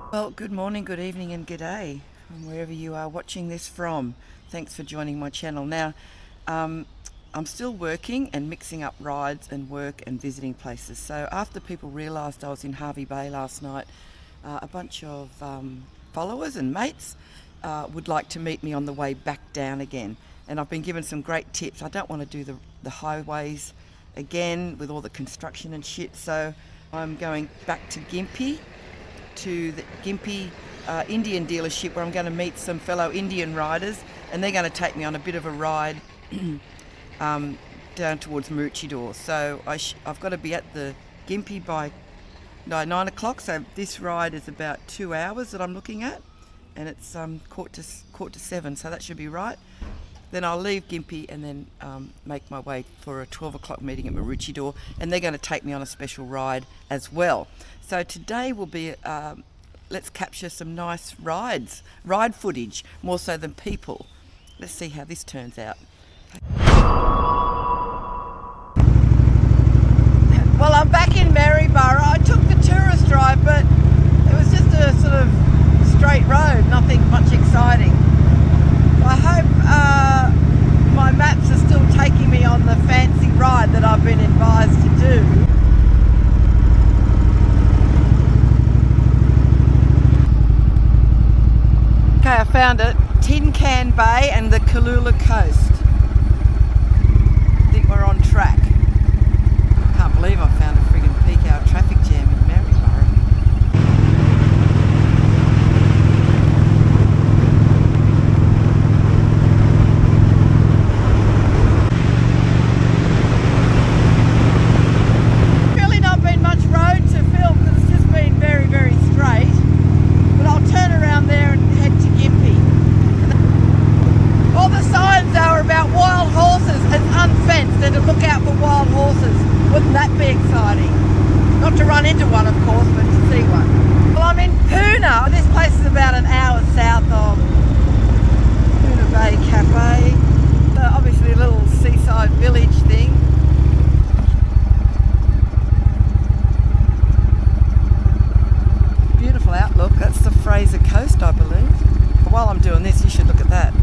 Well, good morning, good evening and good day from wherever you are watching this from. Thanks for joining my channel. Now, I'm still working and mixing up rides and work and visiting places. So after people realised I was in Hervey Bay last night, a bunch of followers and mates would like to meet me on the way back down again. And I've been given some great tips. I don't want to do the highways again with all the construction and shit. So I'm going back to Gympie, to the Gympie Indian dealership, where I'm going to meet some fellow Indian riders, and they're going to take me on a bit of a ride down towards Maroochydore. So I've got to be at the Gympie by 9 o'clock, so this ride is about 2 hours that I'm looking at, and it's quarter to 7, so that should be right. Then I'll leave Gympie and then make my way for a 12 o'clock meeting at Maroochydore, and they're going to take me on a special ride as well. So today will be, let's capture some nice ride footage, more so than people. Let's see how this turns out. Well, I'm back in Maryborough. I took the tourist drive, but it was just a sort of straight road, nothing much exciting. I hope my maps are still taking me on the fancy ride that I've been advised to do. Okay, I found it. Tin Can Bay and the Kalula Coast. I think we're on track. I can't believe I found a friggin' peak hour traffic jam in Maryborough. Really not been much road to film because it's just been very, very straight. But I'll turn around there and head to Gympie. All the signs are about wild horses and unfenced, and to look out for wild horses. Wouldn't that be exciting? Not to run into one, of course, but to see one. Well, I'm in Poona. This place is about an hour south of Poona Bay Cafe. Obviously a little seaside village thing. Beautiful outlook. That's the Fraser Coast, I believe. While I'm doing this, you should look at that.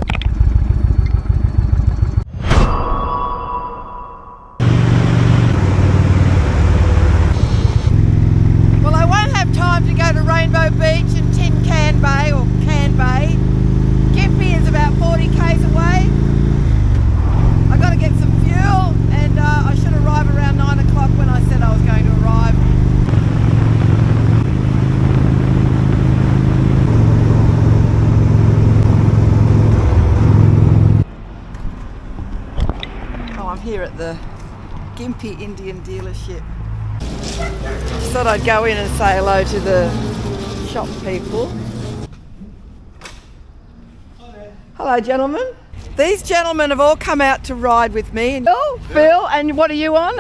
Well, I won't have time to go to Rainbow Beach and Tin Can Bay or Can Bay. Gympie is about 40 k's away. I got to get some fuel, and I should arrive around 9 o'clock when I said I was going to arrive. Here at the Gympie Indian dealership. Just thought I'd go in and say hello to the shop people. Hello, gentlemen. These gentlemen have all come out to ride with me. Phil, and what are you on?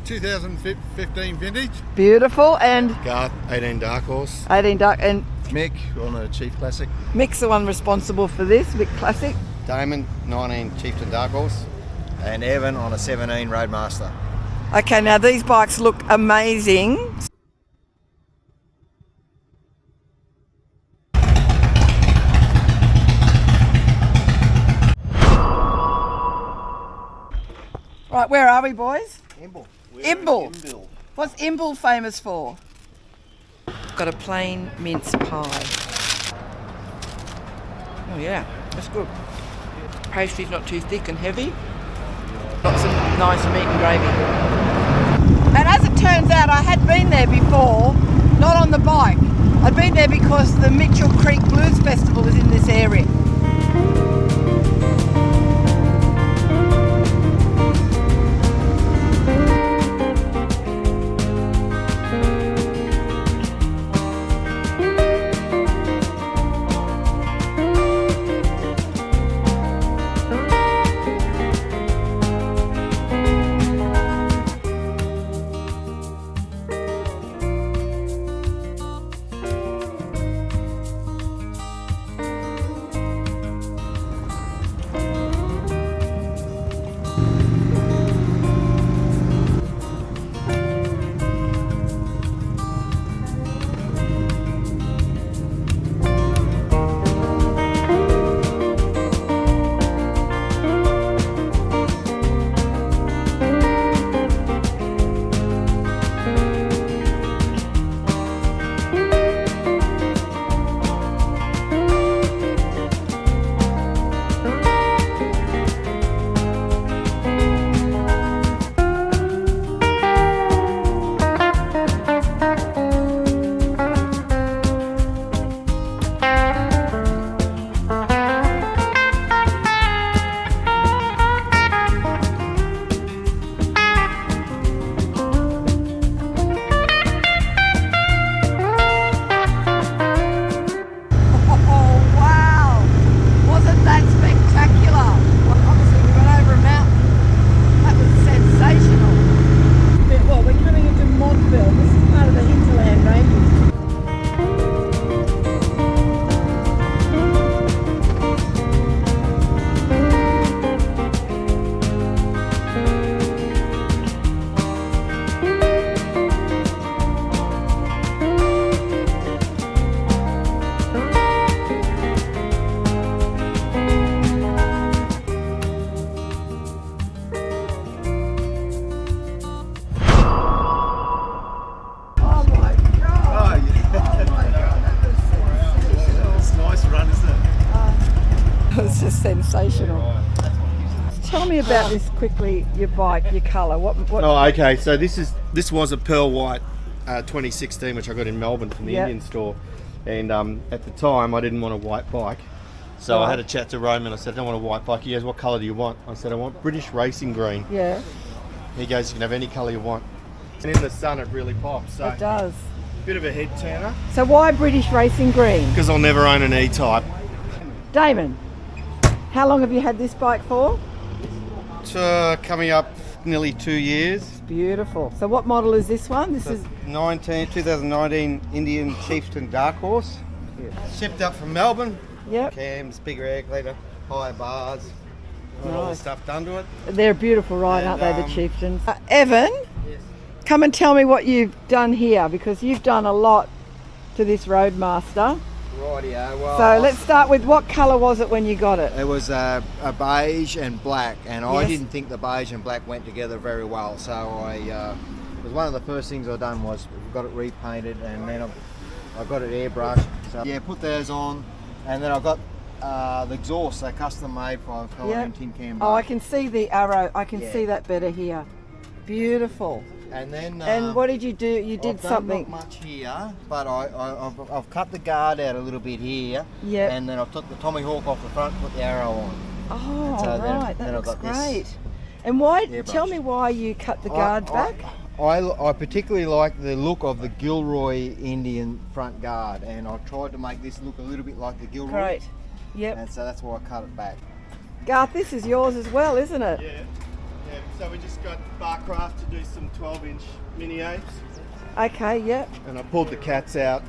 2015 vintage. Beautiful. And Garth, 18 Dark Horse. 18 Dark. And Mick on a Chief Classic. Mick's the one responsible for this, Mick Classic. Damon, 19 Chieftain Dark Horse. And Evan on a 17 ROadmaster. Okay, now these bikes look amazing. Right, where are we, boys? Imbil. Imbil. What's Imbil famous for? Got a plain mince pie. Oh yeah, that's good. Pastry's not too thick and heavy. Got some nice meat and gravy. And as it turns out, I had been there before, not on the bike. I'd been there because the Mitchell Creek Blues Festival is in this area. That's just sensational. Tell me about this quickly, your bike, your colour. What? Oh, okay. So this was a pearl white 2016, which I got in Melbourne from the Yep. Indian store. And at the time, I didn't want a white bike. So I had a chat to Roman. I said, I don't want a white bike. He goes, what colour do you want? I said, I want British racing green. Yeah. He goes, you can have any colour you want. And in the sun, it really pops. So It does. bit of a head turner. So why British Racing Green? Because I'll never own an E-Type. Damon, how long have you had this bike for? It's coming up nearly 2 years. Beautiful. So what model is this one? This is 2019 Indian Chieftain Dark Horse. Shipped up from Melbourne. Yep. Cams, bigger air cleaner, higher bars. Got all the Nice. stuff done to it. They're a beautiful ride, And, aren't they, the Chieftains? Evan, come and tell me what you've done here, because you've done a lot to this ROadmaster. Rightio. Well, So let's start with, what colour was it when you got it? It was a beige and black, and I Yes. didn't think the beige and black went together very well. So it was one of the first things I done was got it repainted, and then I got it airbrushed. So yeah, put those on, and then I got the exhaust, they custom made for Yeah. tin can. Oh, I can see the arrow. I can Yeah. see that better here. Beautiful. And then And what did you do? You did I've done something. not much here, but I've cut the guard out a little bit here. Yep. And then I've took the Tommy Hawk off the front, put the arrow on. Oh, So then- right. then That I've looks got this great. And why? airbrush. Tell me why you cut the guard back. I particularly like the look of the Gilroy Indian front guard, and I tried to make this look a little bit like the Gilroy. Great. Yep. And so that's why I cut it back. Garth, this is yours as well, isn't it? Yeah. So we just got Barcraft to do some 12-inch mini apes. Okay. Yep. And I pulled the cats out,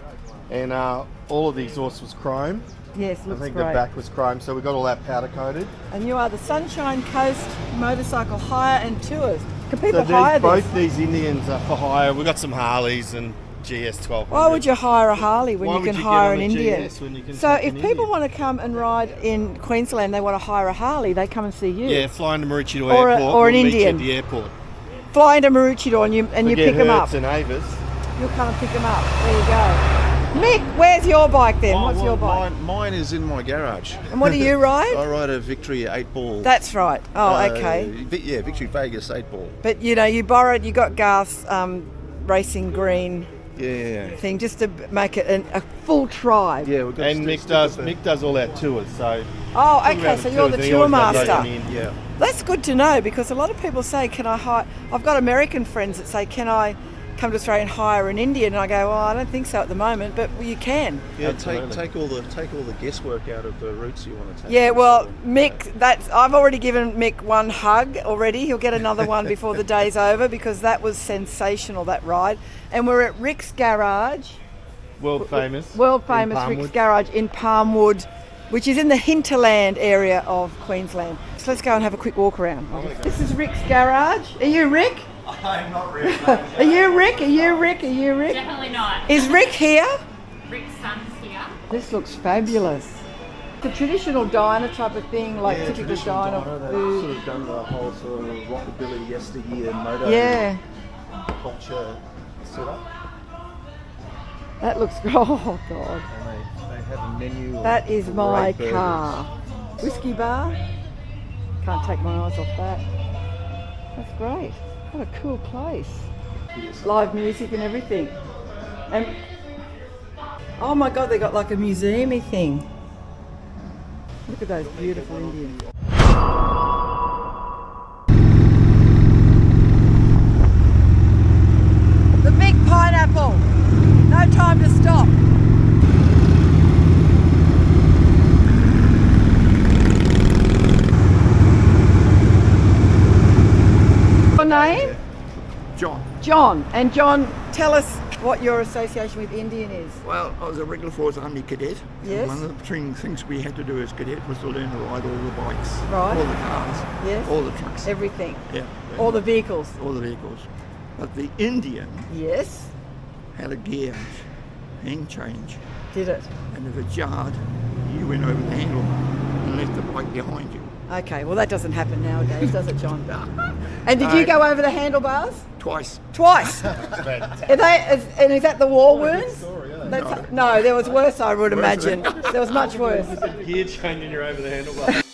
and all of the exhaust was chrome. Yes. I Looks think great. the back was chrome, so we got all that powder coated. And you are the Sunshine Coast Motorcycle Hire and Tours. Can people So hire this? both these Indians are for hire. We've got some Harleys and GS 1200. Why would you hire a Harley when Why you would can you get hire on an a Indian? GS when you can So take if an people Indian? want to come and ride in Queensland, they want to hire a Harley, they come and see you. Yeah, flying to Maroochydore Or a- Airport. or an we'll meet you Indian. at the airport. Fly into Maroochydore and you Forget pick them up. Hertz and Avis. You'll come and pick them up. There you go. Mick, where's your bike then? What's your bike? Mine is in my garage. And what do you ride? I ride a Victory 8-ball. That's right. Oh, okay. Yeah, Victory Vegas 8-ball. But you know, you got Garth's racing green Yeah. thing just to make it a full tribe. Yeah, we've got And Mick does all our tours, so... Oh, Talking okay, about so the you're the tours, and he tour always does those master. on the end, Yeah. That's good to know, because a lot of people say, can I hire... I've got American friends that say, can I come to Australia and hire an Indian? And I go, well, I don't think so at the moment, but you can. Yeah, Absolutely. take all the guesswork out of the routes you want to take. Yeah, well, So, Mick, I've already given Mick one hug already. He'll get another one before the day's over, because that was sensational, that ride. And we're at Rick's Garage, World famous. world famous in Rick's Palmwood. Garage in Palmwood, which is in the Hinterland area of Queensland. So let's go and have a quick walk around. This is Rick's Garage. Are you Rick? I'm not really. Are you Rick? Are you Rick? Are you Rick? Definitely not. Is Rick here? Rick's son's here. This looks fabulous. The traditional diner type of thing, like typical diner food. Sort of done the whole sort of rockabilly yesteryear motor Yeah, culture setup. that looks. Oh God, And they have a menu. that is my great burgers. car. Whiskey bar. Can't take my eyes off that. That's great. What a cool place. Live music and everything. And oh my God, they got like a museum-y thing. Look at those beautiful Indians. The big pineapple. No time to stop. Your name? John. John. And John, tell us what your association with Indian is. Well, I was a regular Force Army cadet. and Yes. One of the things we had to do as cadet was to learn to ride all the bikes, Right. all the cars, Yes. all the trucks, Everything. yeah, All the vehicles. all the vehicles. But the Indian Yes. had a gear hand change, Did it. and if it jarred, you went over the handlebar and left the bike behind you. Okay, well that doesn't happen nowadays, does it, John? And did you go over the handlebars? Twice. Twice. Are they, and is that the war wounds? No, there was worse, I would imagine. There was much worse. Gear change and you're over the handlebar.